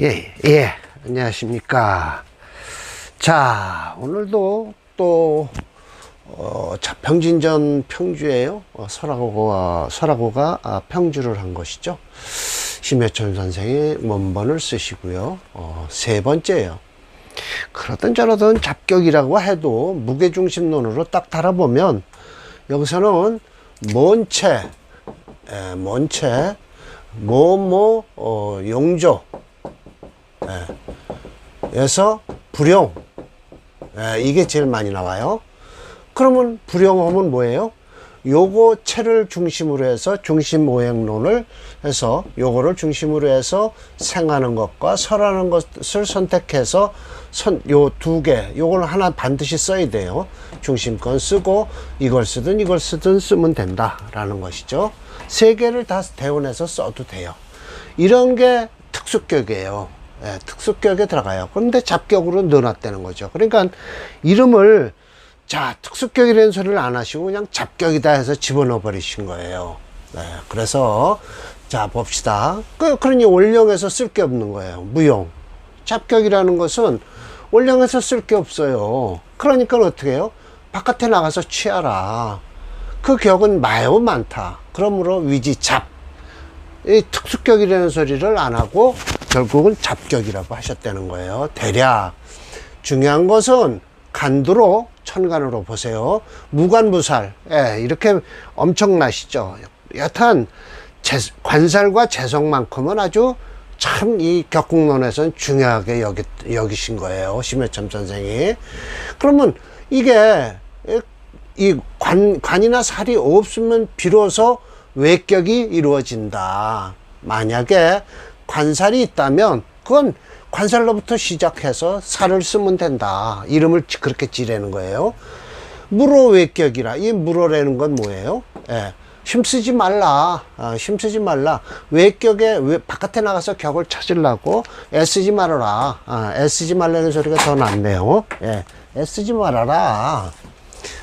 예, 안녕하십니까. 자, 오늘도 또, 평진전 평주예요. 설하고가 평주를 한 것이죠. 심여천 선생이 원본을 쓰시고요. 세 번째예요. 그러든 저러든 잡격이라고 해도 무게중심론으로 딱 달아보면 여기서는 먼채, 용조, 에서 불용, 이게 제일 많이 나와요. 그러면 불용하면 뭐예요? 요거 채를 중심으로 해서 중심오행론을 해서 요거를 중심으로 해서 생하는 것과 설하는 것을 선택해서 요 두 개, 요걸 하나 반드시 써야 돼요. 중심권 쓰고 이걸 쓰든 이걸 쓰든 쓰면 된다라는 것이죠. 세 개를 다 대원해서 써도 돼요. 이런 게 특수격이에요. 특수격에 들어가요. 그런데 잡격으로 넣어놨다는 거죠. 그러니까 이름을 자 특수격이라는 소리를 안 하시고 그냥 잡격이다 해서 집어넣어 버리신 거예요. 그래서 자 봅시다. 그러니 원령에서 쓸 게 없는 거예요. 무용. 잡격이라는 것은 원령에서 쓸 게 없어요. 그러니까 어떻게 해요? 바깥에 나가서 취하라. 그 격은 매우 많다. 그러므로 위지잡. 이 특수격이라는 소리를 안 하고 결국은 잡격이라고 하셨다는 거예요. 대략 중요한 것은 간두로 천간으로 보세요. 무관무살, 이렇게 엄청나시죠. 여튼 관살과 재성만큼은 아주 참 이 격국론에서는 중요하게 여기신 거예요. 심여천 선생이. 그러면 이게 이 관이나 살이 없으면 비로소 외격이 이루어진다. 만약에 관살이 있다면 그건 관살로부터 시작해서 살을 쓰면 된다. 이름을 그렇게 지르는 거예요. 무로 외격이라. 이 무로라는 건 뭐예요? 힘쓰지 말라. 힘쓰지 말라. 외격에 바깥에 나가서 격을 찾으려고 애쓰지 말아라. 애쓰지 말라는 소리가 더 낫네요. 애쓰지 말아라.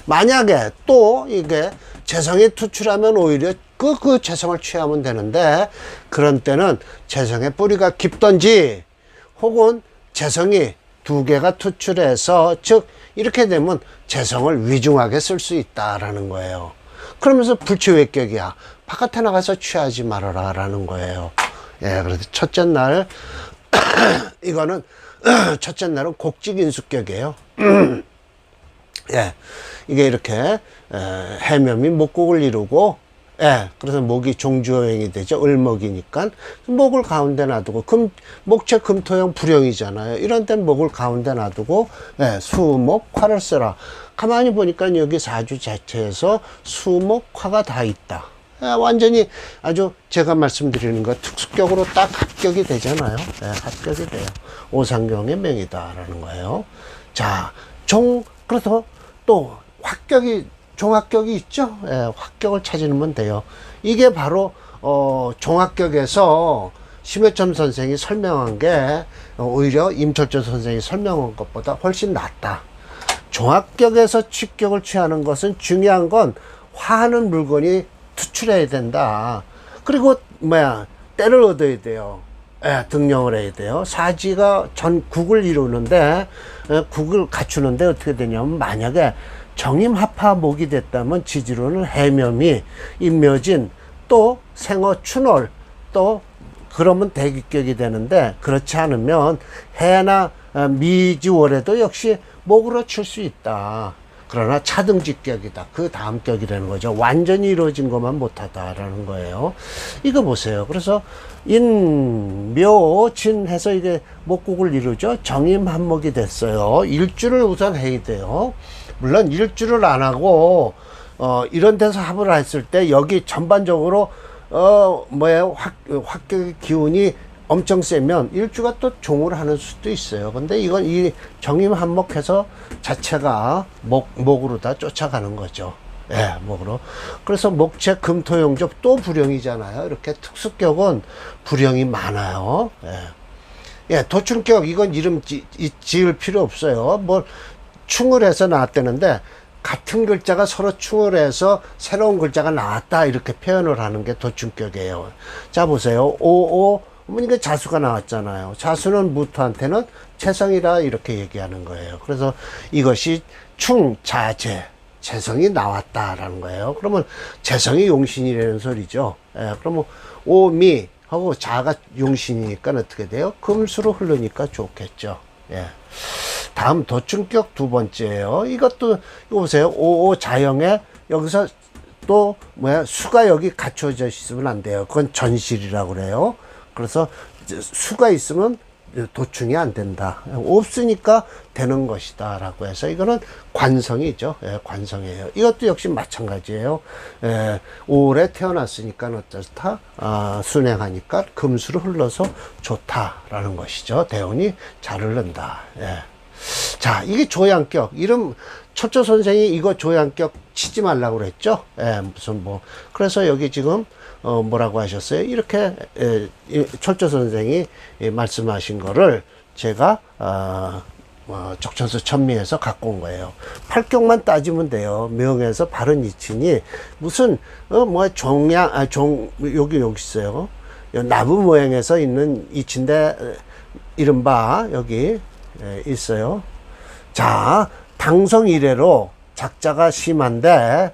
만약에 또 이게 재성이 투출하면 오히려 그 재성을 취하면 되는데 그런 때는 재성의 뿌리가 깊던지 혹은 재성이 두 개가 투출해서 즉 이렇게 되면 재성을 위중하게 쓸 수 있다라는 거예요. 그러면서 불치외격이야. 바깥에 나가서 취하지 말아라 라는 거예요. 그래서 첫째 날 이거는 첫째 날은 곡직인수격이에요. 이게 이렇게 해묘이 목곡을 이루고 그래서 목이 종주어행이 되죠. 을목이니까 목을 가운데 놔두고 목체 금토형 불형이잖아요. 이런 때는 목을 가운데 놔두고 수목 화를 써라. 가만히 보니까 여기 사주 자체에서 수목 화가 다 있다. 완전히 아주 제가 말씀드리는 거 특수격으로 딱 합격이 되잖아요. 합격이 돼요. 오상경의 명이다라는 거예요. 자, 그래서 또 종합격이 있죠. 합격을 찾으면 돼요. 이게 바로 종합격에서 심여천 선생이 설명한 게 오히려 임철조 선생이 설명한 것보다 훨씬 낫다. 종합격에서 취격을 취하는 것은 중요한 건 화하는 물건이 투출해야 된다. 그리고 때를 얻어야 돼요. 등령을 해야 돼요. 사지가 국을 이루는데 국을 갖추는데 어떻게 되냐면 만약에 정임합하목이 됐다면 지지로는 해묘미, 임묘진, 또 생어, 춘월, 또 그러면 대기격이 되는데 그렇지 않으면 해나 미지월에도 역시 목으로 칠 수 있다. 그러나 차등직격이다. 그 다음 격이라는 거죠. 완전히 이루어진 것만 못하다라는 거예요. 이거 보세요. 그래서 인묘진 해서 이게 목국을 이루죠. 정임한목이 됐어요. 일주를 우선 해야 돼요. 물론 일주를 안 하고 이런 데서 합을 했을 때 여기 전반적으로 합격의 기운이 엄청 세면 일주가 또 종을 하는 수도 있어요. 근데 이건 이 정임한목해서 자체가 목으로 다 쫓아가는 거죠. 목으로. 그래서 목체 금토용접 또 불형이잖아요. 이렇게 특수격은 불형이 많아요. 도춘격 이건 이름 지을 필요 없어요. 충을 해서 나왔다는데 같은 글자가 서로 충을 해서 새로운 글자가 나왔다 이렇게 표현을 하는 게 도춘격이에요. 자 보세요. 오오 그러니까 자수가 나왔잖아요. 자수는 무토한테는 재성이라 이렇게 얘기하는 거예요. 그래서 이것이 충자재, 재성이 나왔다라는 거예요. 그러면 재성이 용신이라는 소리죠. 예, 그러면 오미 하고 자가 용신이니까 어떻게 돼요? 금수로 흐르니까 좋겠죠. 예. 다음 도충격 두 번째예요. 이것도 이거 보세요. 오오 자형에 여기서 또 뭐야 수가 여기 갖춰져 있으면 안 돼요. 그건 전실이라고 그래요. 그래서 수가 있으면 도충이 안 된다. 없으니까 되는 것이다 라고 해서 이거는 관성이죠. 예, 관성이에요. 이것도 역시 마찬가지예요. 예, 5월에 태어났으니까 어떻다? 순행하니까 금수로 흘러서 좋다라는 것이죠. 대운이 잘 흐른다. 예. 자, 이게 조양격. 이름 철조 선생이 이거 조양격 치지 말라고 그랬죠. 예, 무슨 뭐 그래서 여기 지금 뭐라고 하셨어요? 이렇게 철조 선생이 말씀하신 거를 제가 적천수 천미에서 갖고 온 거예요. 팔격만 따지면 돼요. 명에서 바른 이친이 무슨 뭐 종양 여기 있어요. 나무 모양에서 있는 이친데 이른바 여기 있어요. 자, 당성 이래로 작자가 심한데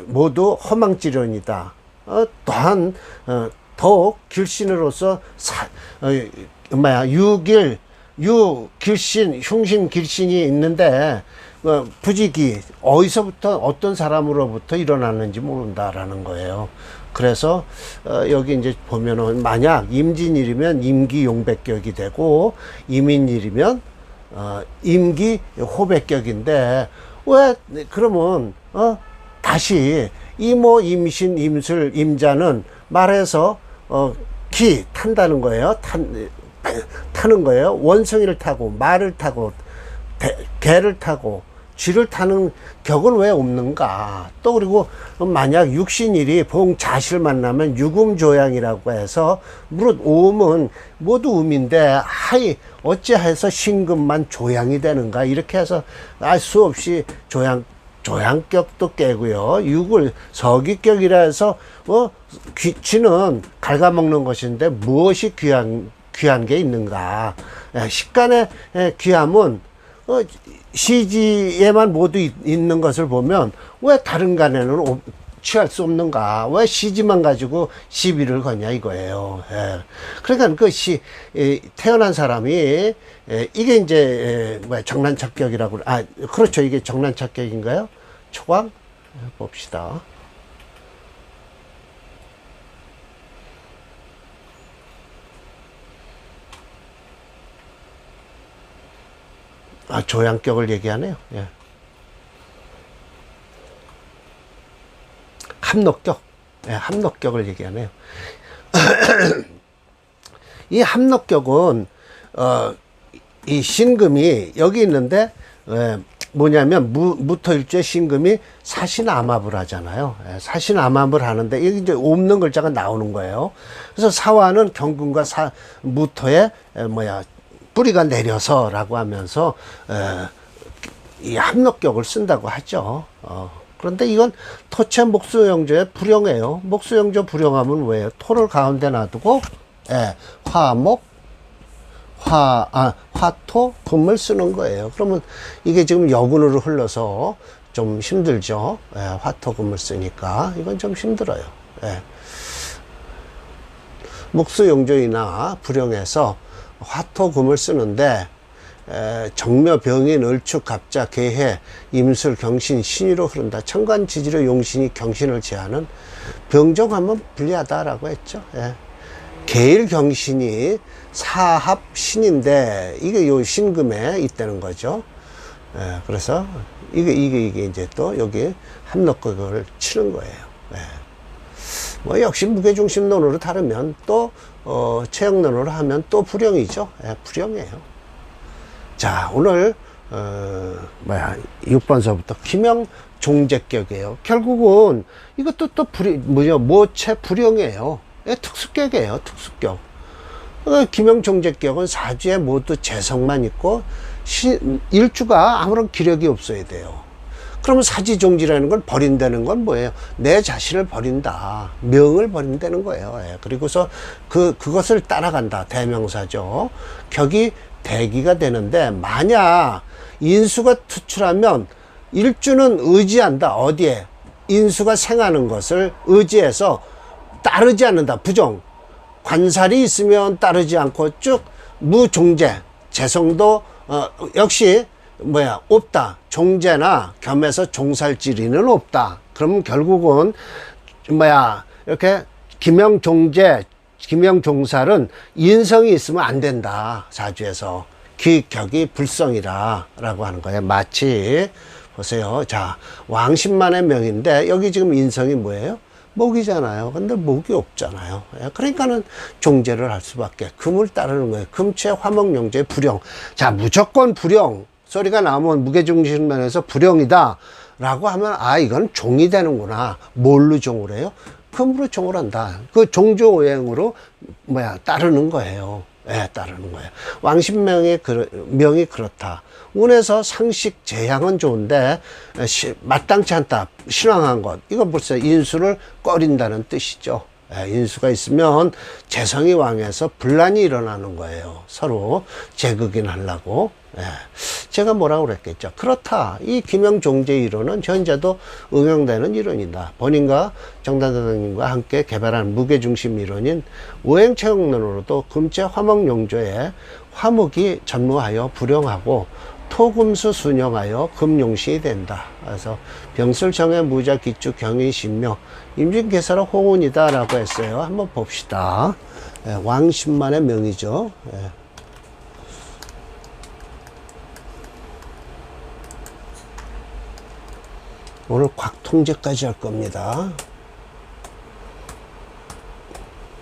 모두 허망지론이다. 또한 더욱 길신으로서 유길신, 흉심 길신이 있는데 부지기 어디서부터 어떤 사람으로부터 일어났는지 모른다라는 거예요. 그래서 여기 이제 보면은 만약 임진일이면 임기 용백격이 되고 임인일이면 임기 호백격인데 왜 그러면 다시 이모 임신 임술 임자는 말해서 기 탄다는 거예요. 타는 거예요. 원숭이를 타고 말을 타고 개를 타고 쥐를 타는 격은 왜 없는가? 또 그리고 만약 육신일이 봉자실 만나면 유금조양이라고 해서 무릇 오음은 모두 음인데 하이 어찌해서 신금만 조양이 되는가? 이렇게 해서 알 수 없이 조양격도 깨고요. 육을 서기격이라 해서 쥐는 갉아먹는 것인데 무엇이 귀한 게 있는가? 식간의 귀함은 시지에만 모두 있는 것을 보면 왜 다른 간에는 취할 수 없는가? 왜 시지만 가지고 시비를 거냐 이거예요. 예. 그러니까 그 태어난 사람이 이게 이제 뭐야 정난착격이라고 그렇죠. 이게 정난착격인가요? 초강 봅시다. 조양격을 얘기하네요. 예. 합록격. 예, 합록격을 얘기하네요. 이 합록격은, 이 신금이 여기 있는데, 뭐냐면, 무토일주의 신금이 사신암합을 하잖아요. 예, 사신암합을 하는데, 이게 이제 없는 글자가 나오는 거예요. 그래서 사화는 경금과 무토의, 뿌리가 내려서라고 하면서 이 합록격을 쓴다고 하죠. 그런데 이건 토체 목수영조의 불용이에요. 목수영조 불용하면 왜요? 토를 가운데 놔두고 화토 금을 쓰는 거예요. 그러면 이게 지금 여군으로 흘러서 좀 힘들죠. 화토 금을 쓰니까 이건 좀 힘들어요. 목수영조이나 불용에서 화토금을 쓰는데 정묘 병인 을축 갑자 개해 임술 경신 신유로 흐른다. 천간지지로 용신이 경신을 제하는 병정하면 불리하다라고 했죠. 계일 경신이 사합 신인데 이게 요 신금에 있다는 거죠. 그래서 이게 이제 또 여기 합록극을 치는 거예요. 뭐 역시 무게중심론으로 다르면 또 체형론으로 하면 또 불용이죠. 불용이에요. 자, 오늘 6번서부터 기명 종제격이에요. 결국은 이것도 또 모체 불용이에요. 특수격이에요. 특수격. 기명 종제격은 사주에 모두 재성만 있고 일주가 아무런 기력이 없어야 돼요. 그러면 사지종지라는 걸 버린다는 건 뭐예요? 내 자신을 버린다. 명을 버린다는 거예요. 예. 그리고서 그것을 따라간다. 대명사죠. 격이 대기가 되는데, 만약 인수가 투출하면 일주는 의지한다. 어디에? 인수가 생하는 것을 의지해서 따르지 않는다. 부종. 관살이 있으면 따르지 않고 쭉 무종재. 재성도 역시 없다. 종재나 겸해서 종살지리는 없다. 그러면 결국은 이렇게 기명종재, 기명종살은 인성이 있으면 안 된다. 사주에서. 기격이 불성이라 라고 하는 거예요. 마치 보세요. 자, 왕신만의 명인데 여기 지금 인성이 뭐예요? 목이잖아요. 근데 목이 없잖아요. 그러니까는 종재를 할 수밖에. 금을 따르는 거예요. 금체 화목용재 불용. 자, 무조건 불용 소리가 나오면 무게중심면에서 불용이다 라고 하면, 아, 이건 종이 되는구나. 뭘로 종을 해요? 금으로 종을 한다. 그 종조오행으로 따르는 거예요. 예, 따르는 거예요. 왕신명이 명이 그렇다. 운에서 상식 재향은 좋은데 마땅치 않다. 신왕한 것. 이거 벌써 인수를 꺼린다는 뜻이죠. 예, 인수가 있으면 재성이 왕해서 분란이 일어나는 거예요. 서로 재극인하려고. 예, 제가 뭐라고 그랬겠죠. 그렇다. 이 기명종재 이론은 현재도 응용되는 이론이다. 본인과 정단사장님과 함께 개발한 무게중심 이론인 오행체육론으로도 금체 화목용조에 화목이 전무하여 불용하고 토금수 순용하여 금용신이 된다. 그래서 병술정의 무자 기축 경인 신묘 임진개사로 호운이다 라고 했어요. 한번 봅시다. 예, 왕신만의 명이죠. 예. 오늘 곽통제까지 할 겁니다.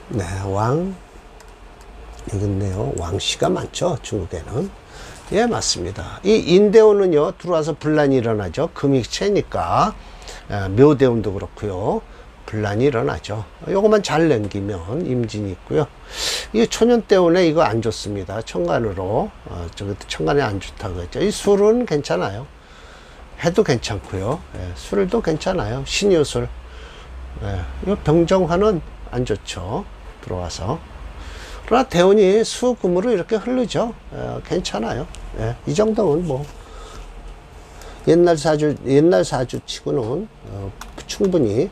네, 왕. 이건데요. 왕씨가 많죠. 중국에는. 예, 맞습니다. 이 인대운은요, 들어와서 분란이 일어나죠. 금이 채니까. 묘대운도 그렇고요. 분란이 일어나죠. 요것만 잘 넘기면 임진이 있고요. 이 초년대운에 이거 안 좋습니다. 천간으로. 저것도 천간에 안 좋다고 했죠. 이 술은 괜찮아요. 해도 괜찮고요. 예, 술도 괜찮아요. 신유술. 예, 이 병정화는 안 좋죠. 들어와서. 그러나 대운이 수금으로 이렇게 흐르죠. 예, 괜찮아요. 예, 이 정도는 뭐 옛날 사주 치고는 충분히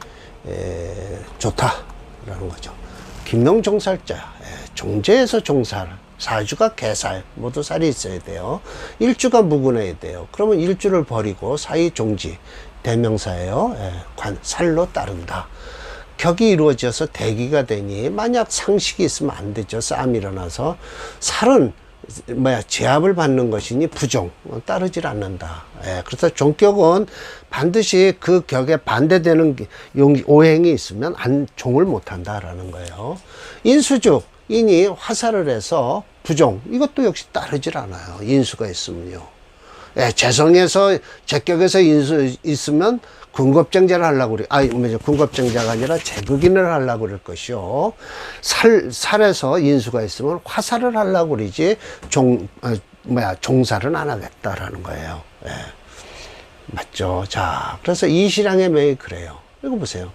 좋다라는 거죠. 김명종살자. 예, 종재에서 종살. 사주가 개살, 모두 살이 있어야 돼요. 일주가 무근해야 돼요. 그러면 일주를 버리고 사이 종지, 대명사예요. 예, 살로 따른다. 격이 이루어져서 대기가 되니 만약 상식이 있으면 안 되죠. 싸움이 일어나서. 살은 제압을 받는 것이니 부종, 따르질 않는다. 예, 그래서 종격은 반드시 그 격에 반대되는 오행이 있으면 종을 못한다라는 거예요. 인수죽. 인이 화살을 해서 부종, 이것도 역시 따르질 않아요. 인수가 있으면요. 예, 재성에서, 제격에서 인수 있으면 군겁쟁자를 하려고 그래. 군겁쟁자가 아니라 재극인을 하려고 그럴 것이요. 살에서 인수가 있으면 화살을 하려고 그러지, 종살은 안 하겠다라는 거예요. 예. 맞죠. 자, 그래서 이 신앙의 명이 그래요. 이거 보세요.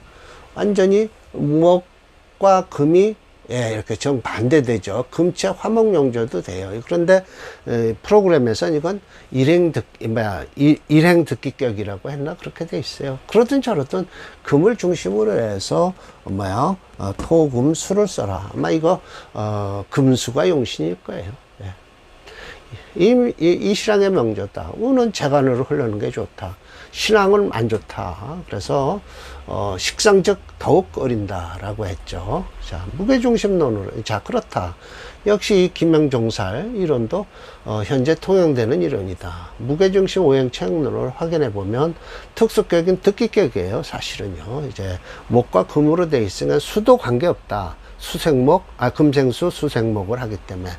완전히 목과 금이 예, 이렇게 정반대되죠. 금체 화목용조도 돼요. 그런데 프로그램에서는 이건 일행듣기격이라고 했나? 그렇게 돼 있어요. 그러든 저러든 금을 중심으로 해서 토, 금, 수를 써라. 아마 이거 금수가 용신일 거예요. 예. 이 신앙의 명조다. 운은 재간으로 흐르는 게 좋다. 신앙은 안 좋다. 그래서 식상적 더욱 꺼린다라고 했죠. 자, 무게중심론으로. 자, 그렇다. 역시 이 김명종살 이론도 현재 통용되는 이론이다. 무게중심 오행체육론을 확인해 보면 특수격인 듣기격이에요. 사실은요. 이제 목과 금으로 돼 있으면 수도 관계없다. 수생목, 금생수, 수생목을 하기 때문에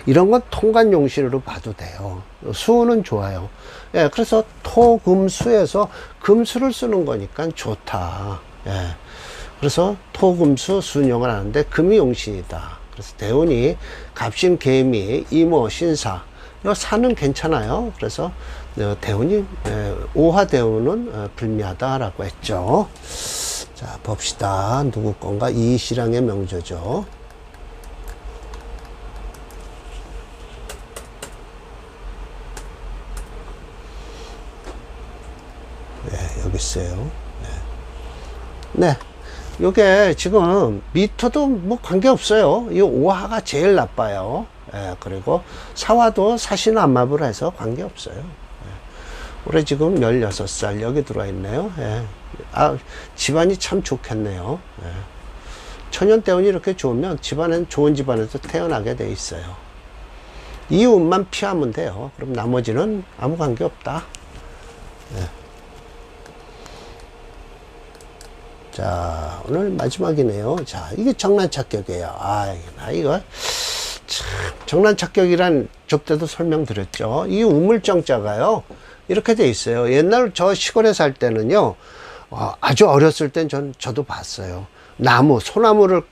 이런 건 통관용신으로 봐도 돼요. 수는 좋아요. 예, 그래서 토, 금, 수에서 금수를 쓰는 거니까 좋다. 예, 그래서 토, 금, 수, 순용을 하는데 금이 용신이다. 그래서 대운이 갑신, 개미, 이모, 신사 요 사는 괜찮아요. 그래서 대운이 오화 대운은 불미하다라고 했죠. 자, 봅시다. 누구 건가? 이시랑의 명조죠. 네, 여기 있어요. 네. 요게 지금 미터도 뭐 관계없어요. 이 오화가 제일 나빠요. 그리고 사화도 사신암합을 해서 관계없어요. 올해 지금 16살 여기 들어와 있네요. 집안이 참 좋겠네요. 천연대운이 이렇게 좋으면 집안은 좋은 집안에서 태어나게 돼 있어요. 이 운만 피하면 돼요. 그럼 나머지는 아무 관계 없다. 자, 오늘 마지막이네요. 자, 이게 정난착격이에요. 나 이거 참 정난착격이란 접대도 설명드렸죠. 이 우물정자가요 이렇게 돼 있어요. 옛날 저 시골에 살 때는요 아주 어렸을 땐 저도 봤어요. 나무, 소나무를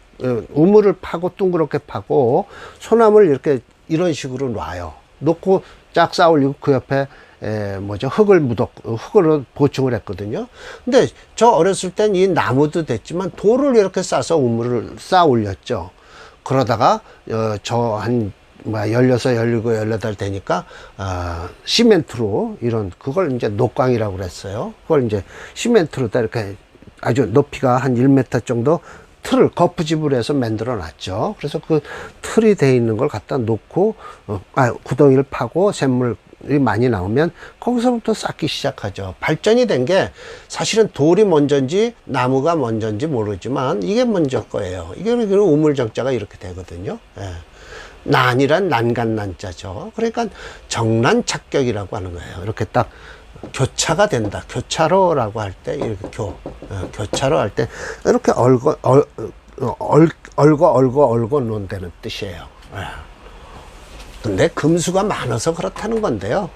우물을 파고 둥그렇게 파고 소나무를 이렇게 이런 식으로 놔요. 놓고 쫙 쌓아올리고 그 옆에 흙으로 보충을 했거든요. 근데 저 어렸을 땐 이 나무도 됐지만 돌을 이렇게 싸서 우물을 쌓아 올렸죠. 그러다가, 한 16, 17, 18 되니까, 시멘트로 그걸 이제 녹광이라고 그랬어요. 그걸 이제 시멘트로다 이렇게 아주 높이가 한 1m 정도 틀을 거푸집으로 해서 만들어 놨죠. 그래서 그 틀이 돼 있는 걸 갖다 놓고, 구덩이를 파고 샘물이 많이 나오면 거기서부터 쌓기 시작하죠. 발전이 된 게 사실은 돌이 먼저인지 나무가 먼저인지 모르지만 이게 먼저 거예요. 이게 우물정자가 이렇게 되거든요. 난이란 난간난자죠. 그러니까 정난착격이라고 하는 거예요. 이렇게 딱 교차가 된다. 교차로라고 할 때 이렇게 교차로 할 때 이렇게 얼고 논다는 뜻이에요. 근데 금수가 많아서 그렇다는 건데요.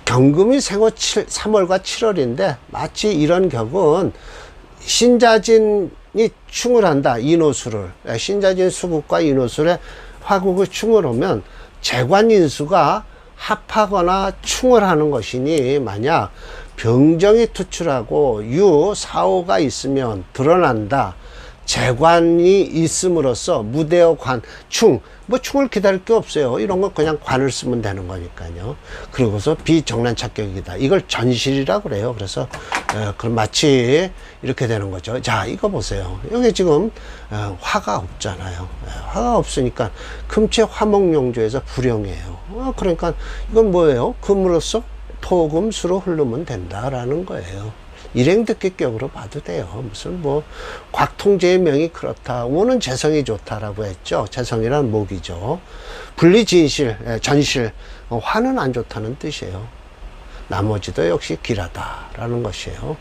경금이 생호 3월과 7월인데 마치 이런 격은 신자진이 충을 한다. 인호수를. 신자진 수국과 인호술에 화국을 충을 하면 재관인수가 합하거나 충을 하는 것이니 만약 병정이 투출하고 사오가 있으면 드러난다. 재관이 있음으로써 무대어 관, 충을 기다릴 게 없어요. 이런 거 그냥 관을 쓰면 되는 거니까요. 그러고서 비정난착격이다. 이걸 전실이라고 그래요. 그래서, 그럼 마치 이렇게 되는 거죠. 자, 이거 보세요. 여기 지금, 화가 없잖아요. 화가 없으니까 금체 화목용조에서 불용이에요. 그러니까 이건 뭐예요? 금으로써 토금수로 흐르면 된다라는 거예요. 일행듣기격으로 봐도 돼요. 무슨 곽통제의 명이 그렇다. 오는 재성이 좋다라고 했죠. 재성이란 목이죠. 분리진실, 전실, 화는 안 좋다는 뜻이에요. 나머지도 역시 길하다라는 것이에요.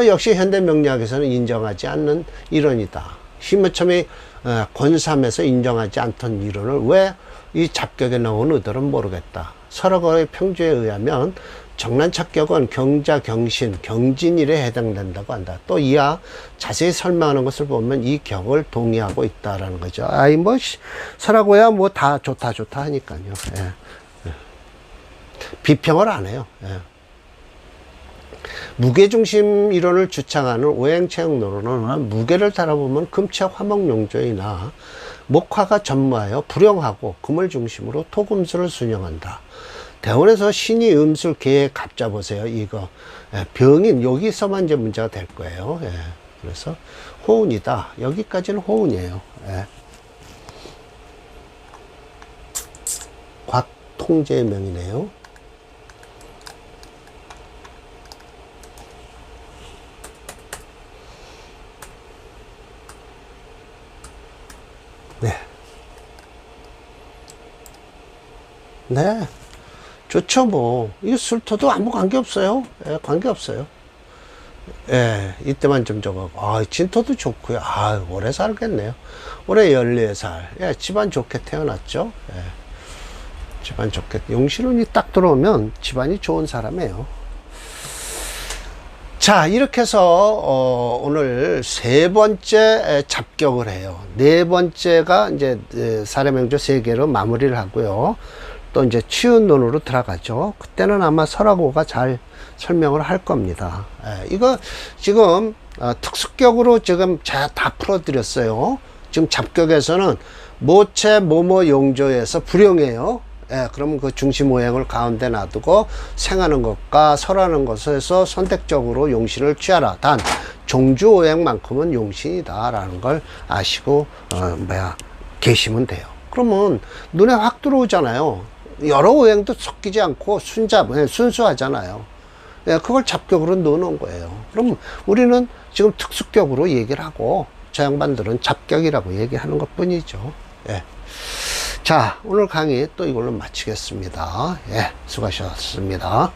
역시 현대명리학에서는 인정하지 않는 이론이다. 심어첨이 권삼에서 인정하지 않던 이론을 왜 이 잡격에 나온 의도는 모르겠다. 서로의 평주에 의하면 정난착격은 경자, 경신, 경진일에 해당된다고 한다. 또 이하 자세히 설명하는 것을 보면 이 격을 동의하고 있다라는 거죠. 설하고야 다 좋다 하니까요. 비평을 안 해요. 무게중심 이론을 주창하는 오행체형론은 무게를 달아보면 금체 화목용조이나 목화가 전무하여 불용하고 금을 중심으로 토금수를 순영한다. 대원에서 신이 음술 개의 갑자 보세요. 이거 병인 여기서만 이제 문제가 될 거예요. 그래서 호운이다. 여기까지는 호운이에요. 곽통제의 명이네요. 네. 좋죠, 이거 술토도 아무 관계 없어요. 관계 없어요. 이때만 좀 진토도 좋고요. 오래 살겠네요. 올해 14살. 집안 좋게 태어났죠. 집안 좋게. 용신운이 딱 들어오면 집안이 좋은 사람이에요. 자, 이렇게 해서 오늘 세 번째 잡격을 해요. 네 번째가 이제 사례명조 3개로 마무리를 하고요. 또 이제 치운론으로 들어가죠. 그때는 아마 설하고가 잘 설명을 할 겁니다. 이거 지금 특수격으로 지금 제가 다 풀어드렸어요. 지금 잡격에서는 모체 모모 용조에서 불용해요. 그러면 그 중심 오행을 가운데 놔두고 생하는 것과 설하는 것에서 선택적으로 용신을 취하라. 단 종주 오행만큼은 용신이다 라는 걸 아시고 계시면 돼요. 그러면 눈에 확 들어오잖아요. 여러 오행도 섞이지 않고 순수하잖아요. 그걸 잡격으로 넣어놓은 거예요. 그럼 우리는 지금 특수격으로 얘기를 하고 저 양반들은 잡격이라고 얘기하는 것 뿐이죠. 자, 오늘 강의 또 이걸로 마치겠습니다. 수고하셨습니다.